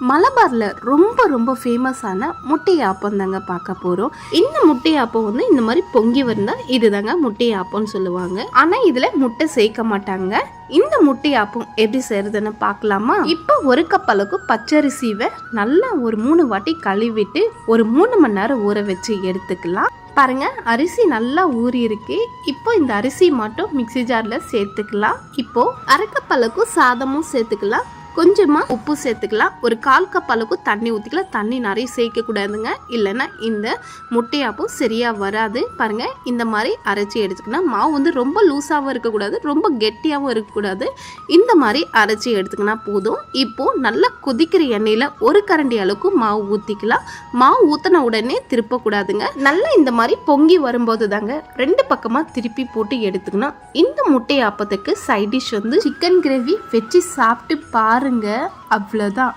மலபாரில் ரொம்ப ரொம்ப ஃபேமஸான முட்டையாப்பம் தாங்க பார்க்க போகிறோம். இந்த முட்டையாப்பம் வந்து இந்த மாதிரி பொங்கி வந்தால் இதுதாங்க முட்டையாப்பம்னு சொல்லுவாங்க. ஆனால் இதில் முட்டை சேர்க்க மாட்டாங்க. இந்த முட்டையாப்பம் எப்படி செய்யறதுன்னு பார்க்கலாமா? இப்போ ஒரு கப் அளவுக்கு பச்சரிசிவை நல்லா ஒரு 3 வாட்டி கழுவிட்டு ஒரு 3 மணி நேரம் ஊற வச்சு எடுத்துக்கலாம். பாருங்க, அரிசி நல்லா ஊறி இருக்கு. இப்போ இந்த அரிசி மட்டும் மிக்ஸி ஜாரில் சேர்த்துக்கலாம். இப்போ அரை கப் அளவுக்கு சாதமும் சேர்த்துக்கலாம். கொஞ்சமாக உப்பு சேர்த்துக்கலாம். ஒரு 1/4 கப் அளவுக்கு தண்ணி ஊற்றிக்கலாம். தண்ணி நிறைய சேர்க்கக்கூடாதுங்க, இல்லைன்னா இந்த முட்டையாப்பம் சரியாக வராது. பாருங்கள், இந்த மாதிரி அரைச்சி எடுத்துக்கணும். மாவு வந்து ரொம்ப லூஸாகவும் இருக்கக்கூடாது, ரொம்ப கெட்டியாகவும் இருக்கக்கூடாது. இந்த மாதிரி அரைச்சி எடுத்துக்கினா போதும். இப்போது நல்லா கொதிக்கிற எண்ணெயில் ஒரு கரண்டி அளவுக்கு மாவு ஊற்றிக்கலாம். மாவு ஊற்றின உடனே திருப்பக்கூடாதுங்க. நல்லா இந்த மாதிரி பொங்கி வரும்போது தாங்க 2 பக்கமாக திருப்பி போட்டு எடுத்துக்கணும். இந்த முட்டையாப்பத்துக்கு சைட் டிஷ் வந்து சிக்கன் கிரேவி வச்சு சாப்பிட்டு பாருங்க. அவ்வளோதான்.